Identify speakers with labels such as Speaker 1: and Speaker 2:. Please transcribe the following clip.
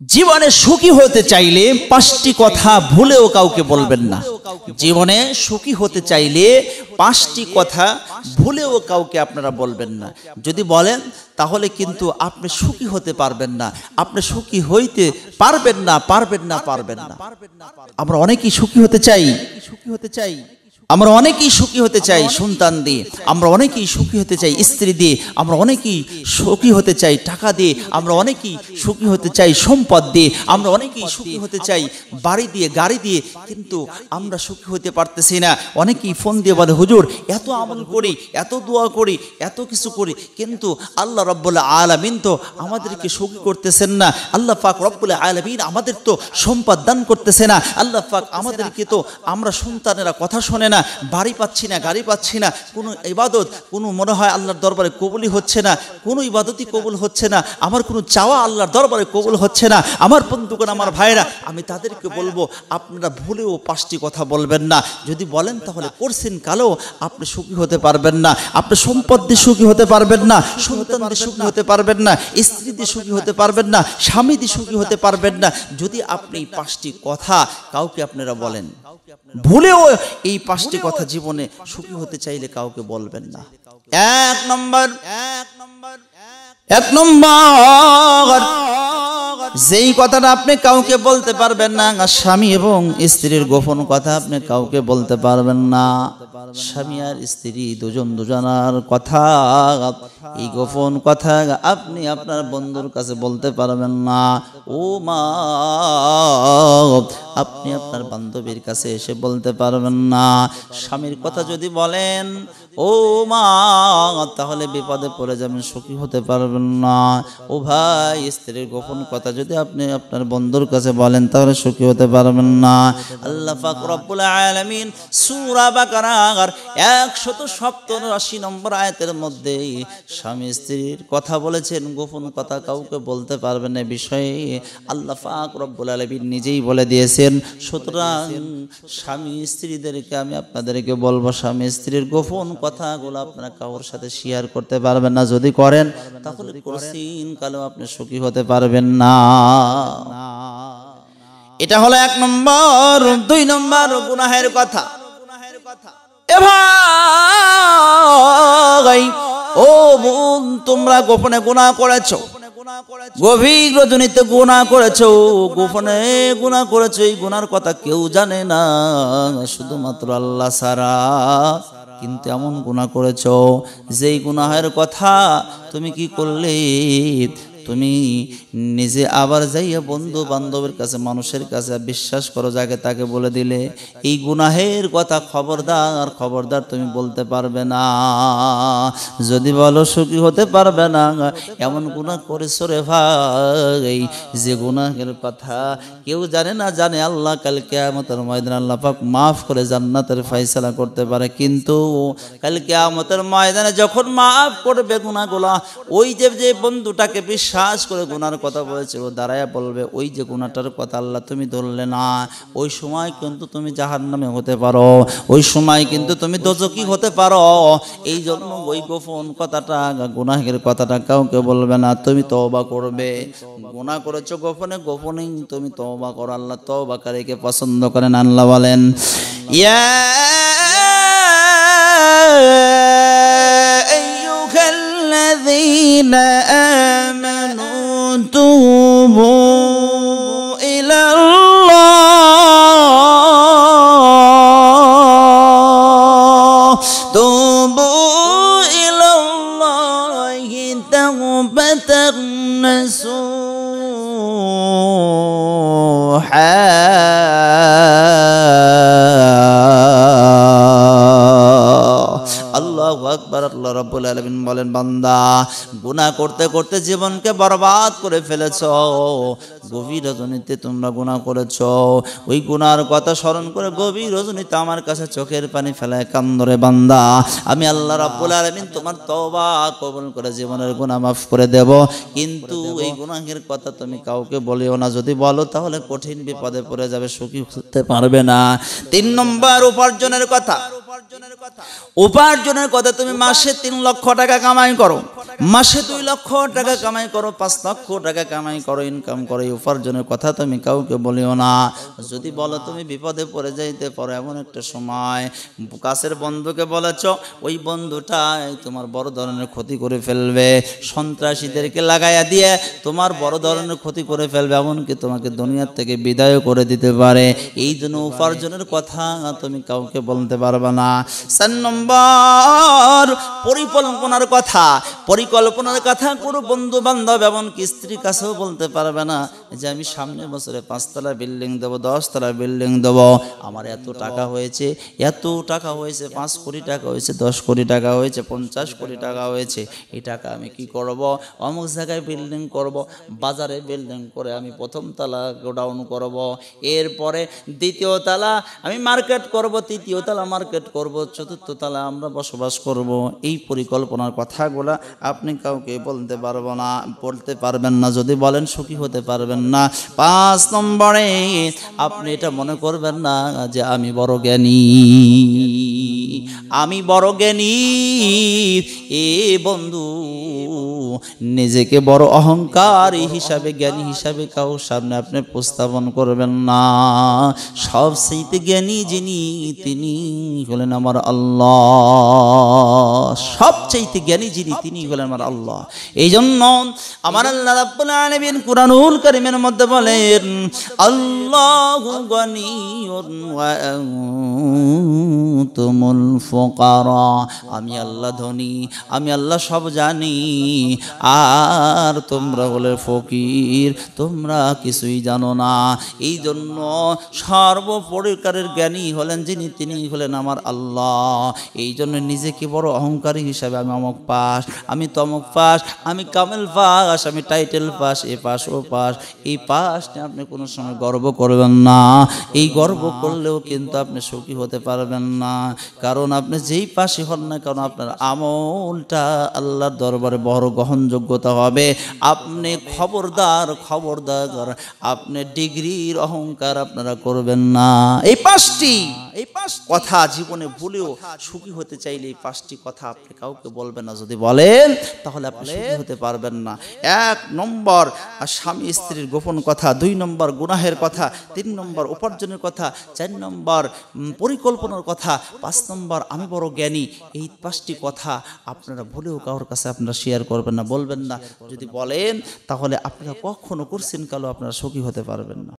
Speaker 1: জীবনে সুখী হতে চাইলে পাঁচটি কথা ভুলেও কাউকে বলবেন না। জীবনে সুখী হতে চাইলে পাঁচটি কথা ভুলেও কাউকে আপনারা বলবেন না। যদি বলেন তাহলে কিন্তু আপনি সুখী হতে পারবেন না, আপনি সুখী হইতে পারবেন না। আমরা অনেকেই সুখী হতে চাই, আমরা অনেকেই সুখী হতে চাই সন্তান দিয়ে, আমরা অনেকেই সুখী হতে চাই স্ত্রী দিয়ে, আমরা অনেকেই সুখী হতে চাই টাকা দিয়ে, আমরা অনেকেই সুখী হতে চাই সম্পদ দিয়ে, আমরা অনেকেই সুখী হতে চাই বাড়ি দিয়ে গাড়ি দিয়ে, কিন্তু আমরা সুখী হতে পারতেছি না। অনেকেই ফোন দিয়ে বলে, হুজুর এত আমল করি, এত দোয়া করি, এত কিছু করি, কিন্তু আল্লাহ রব্বুল আলামিন তো আমাদেরকে সুখী করতেছেন না। আল্লাহ পাক রব্বুল আলামিন আমাদের তো সম্পদ দান করতেছে না। আল্লাহ পাক আমাদেরকে তো, আমরা সন্তানেরা কথা শোনে না, বাড়ি পাচ্ছি না, গাড়ি পাচ্ছি না, কোনো ইবাদত কোনো মনে হয় আল্লাহর দরবারে কবুলই হচ্ছে না, কোনো ইবাদতই কবুল হচ্ছে না, আমার কোনো চাওয়া আল্লাহর দরবারে কবুল হচ্ছে না। আমার বন্ধুগণ, আমার ভাইরা, আমি তাদেরকে বলবো আপনারা ভুলেও পাঁচটি কথা বলবেন না। যদি বলেন তাহলে করছেন কালেও আপনি সুখী হতে পারবেন না, আপনি সম্পদ দিয়ে সুখী হতে পারবেন না, সন্তান দিয়ে সুখী হতে পারবেন না, স্ত্রী দিয়ে সুখী হতে পারবেন না, স্বামী দিয়ে সুখী হতে পারবেন না, যদি আপনি পাঁচটি কথা কাউকে আপনারা বলেন। ভুলেও এই পাঁচটি কথা জীবনে সুখী হতে চাইলে কাউকে বলবেন না। এক নম্বর, যেই কথাটা আপনি কাউকে বলতে পারবেন না, স্বামী এবং স্ত্রীর গোপন কথা আপনি কাউকে বলতে পারবেন না। স্বামী আর স্ত্রী দুজনার কথা, এই গোপন কথা আপনি আপনার বন্ধুর কাছে বলতে পারবেন না। ও মা, আপনি আপনার বান্ধবীর কাছে এসে বলতে পারবেন না। স্বামীর কথা যদি বলেন ও মা, তাহলে বিপদে পড়ে যাবেন, সুখী হতে পারবেন না। ও ভাই, স্ত্রীর গোপন কথা যদি আপনি আপনার বন্ধুর কাছে বলেন তাহলে সুখী হতে পারবেন না। আল্লাহ পাক রব্বুল আলামিন সূরা বাকারার 187 নম্বর আয়াতের মধ্যে স্বামী স্ত্রীর কথা বলেছেন, গোপন কথা কাউকে বলতে পারবেন না বিষয়ে আল্লাহ পাক রব্বুল আলামিন নিজেই বলে দিয়েছেন। সুতরাং স্বামী স্ত্রীদেরকে আমি আপনাদেরকে বলবো, স্বামী স্ত্রীর গোপন কথাগুলো আপনারা কারোর সাথে শেয়ার করতে পারবেন না। যদি করেন তাহলে কোনদিন কালেও আপনি সুখী হতে পারবেন না। এটা হলো এক নম্বর। দুই নম্বর, গুনাহের কথা। এ ভাই, ও বোন, তোমরা গোপনে গুনাহ করেছো, গভীর রজনীতে গুনাহ করেছো, গোপনে গুনাহ করেছো। এই গুনার কথা কেউ জানে না, শুধুমাত্র আল্লাহ ছাড়া। কিন্তু এমন গুনাহ করেছো যেই গুনাহের কথা তুমি কি করলে, তুমি নিজে আবার যাইয়া বন্ধু বান্ধবের কাছে, মানুষের কাছে বিশ্বাস করো যাকে তাকে বলে দিলে এই গুনাহের কথা খবরদার তুমি বলতে পারবে না। যদি বলো সুখী হতে পারবে না। এমন গুনাহ করেছো রে ভাই, যে গুনাহের কথা কেউ জানে না, জানে আল্লাহ। কাল কিয়ামতের ময়দানে আল্লাহ পাক মাফ করে জান্নাতের ফয়সালা করতে পারে, কিন্তু কাল কিয়ামতের ময়দানে যখন মাফ করবে গুনাহগুলা, ওই যে বন্ধুটাকে বিশ্বাস করে গুনার কথা বলেছে, ও দাঁড়ায়া বলবে, ওই যে গুনাহটার কথা আল্লাহ তুমি ধরলে না, ওই সময় কিন্তু তুমি জাহান্নামে হতে পারো, ওই সময় কিন্তু তুমি দোজখী হতে পারো। এই জন্য ওই গোপন কথাটা, গুনাহের কথাটা কাউকে বলবে না। তুমি তওবা করবে। গুনাহ করেছো গোপনে, গোপনেই তুমি তওবা করো। আল্লাহ তওবাকারীকে পছন্দ করেন। আল্লাহ বলেন, ইয়া আইয়ুহাল্লাযীনা আমানু তুবু ইলাল্লাহ, তুবু ইলাল্লাহি তাওবাতান নাসুহা। আল্লাহু আকবার। আল্লাহ রাব্বুল আলামিন বলেন, বান্দা, গুনাহ করতে করতে জীবনকে বরবাদ করে ফেলেছো। গভীর রজনীতে তোমরা গুনাহ করেছো, ওই গুনার কথা স্মরণ করে গভীর রজনীতে আমার কাছে চোখের পানি ফেলায় কান্দরে বান্দা, আমি আল্লাহ রাব্বুল আলামিন তোমার তওবা কবুল করে জীবনের গুনাহ মাফ করে দেব। কিন্তু এই গুনাহের কথা তুমি কাউকে বলিও না। যদি বলো তাহলে কঠিন বিপদে পড়ে যাবে, সুখী হতে পারবে না। 3 নম্বর, উপার্জনের কথা। উপার্জনের কথা, তুমি মাসে 3 লক্ষ টাকা কামাই করো, মাসে 2 লক্ষ টাকা কামাই করো, 5 লক্ষ টাকা কামাই করো, ইনকাম করো, এই উপার্জনের কথা তুমি কাউকে বলিও না। যদি বলো তুমি বিপদে পড়ে যাইতে পারো, এমন একটা সময় কাছের বন্ধুকে বলেছ, ওই বন্ধুটাই তোমার বড় ধরনের ক্ষতি করে ফেলবে, সন্ত্রাসীদেরকে লাগাইয়া দিয়ে তোমার বড় ধরনের ক্ষতি করে ফেলবে, এমনকি তোমাকে দুনিয়ার থেকে বিদায় করে দিতে পারে। এই জন্য উপার্জনের কথা তুমি কাউকে বলতে পারবে না। 4 নম্বর পরিকল্পনার কথা। পরিকল্পনার কথা কোনো বন্ধু বান্ধব এমনকি স্ত্রীর কাছেও বলতে পারবে না যে আমি সামনের বছরে 5 তলা বিল্ডিং দেবো, 10 তলা বিল্ডিং দেবো, আমার এত টাকা হয়েছে, এত টাকা হয়েছে, 5 কোটি টাকা হয়েছে, 10 কোটি টাকা হয়েছে, 50 কোটি টাকা হয়েছে, এই টাকা আমি কি করব? অমুক জায়গায় বিল্ডিং করব, বাজারে বিল্ডিং করে আমি 1ম তলা গোডাউন করব, এরপরে 2য় তলা আমি মার্কেট করব, 3য় তলা মার্কেট করব, 4র্থ তলা আমরা বসবাস করব। এই পরিকল্পনার কথাগুলা আপনি কাউকে বলতে পারবেন না। যদি বলেন সুখী হতে পারবেন না। 5 নম্বরে আপনি এটা মনে করবেন না যে আমি বড় জ্ঞানী, আমি বড় জ্ঞানী। এ বন্ধু, নিজেকে বড় অহংকারী হিসাবে, জ্ঞানী হিসাবে কারোর সামনে আপনি উপস্থাপন করবেন না। সবচেয়ে জ্ঞানী যিনি, তিনি হলেন আমার আল্লাহ। সবচেয়ে জ্ঞানী যিনি, তিনি হলেন আমার আল্লাহ। এই জন্য আমার আল্লাহ রাব্বুল আলামিন কুরআনুল কারীমের মধ্যে বলেন, আল্লাহু গনিয়ুন ওয়া আনতুমুল ফুকারা। আমি আল্লাহ ধনী, আমি আল্লাহ সব জানি, আর তোমরা হলে ফকির, তোমরা কিছুই জানো না। এই জন্য সর্বপরিকারের জ্ঞানী হলেন যিনি, তিনি হলেন আমার আল্লাহ। এই জন্য নিজেকে বড় অহংকারী হিসাবে আমি অমুক পাস, আমি তমুক পাস, আমি কামেল পাস, আমি টাইটেল পাস, এ পাস ও পাস, এই পাস নিয়ে আপনি কোনো সময় গর্ব করবেন না। এই গর্ব করলেও কিন্তু আপনি সুখী হতে পারবেন না। কারণ আপনি যেই পাশে হন না কারণ আপনার আমলটা আল্লাহর দরবারে বড় গ্রহণযোগ্যতা হবে। আপনি খবরদার আপনি ডিগ্রির অহংকার আপনারা করবেন না। এই 5টি কথা জীবনে ভুলেও সুখী হতে চাইলে এই 5টি কথা আপনি কাউকে বলবেন না। যদি বলেন তাহলে আপনি সুখী হতে পারবেন না। 1 নম্বর স্বামী স্ত্রীর গোপন কথা, 2 নম্বর গুনাহের কথা, 3 নম্বর উপার্জনের কথা, 4 নম্বর পরিকল্পনার কথা, 5 নম্বর আমি বড় জ্ঞানী। এই 5টি কথা আপনারা ভুলেও কারোর কাছে আপনারা শেয়ার করবেন না, বলবেন না। যদি বলেন তাহলে আপনারা কখনো করছেন কালো আপনারা সুখী হতে পারবেন না।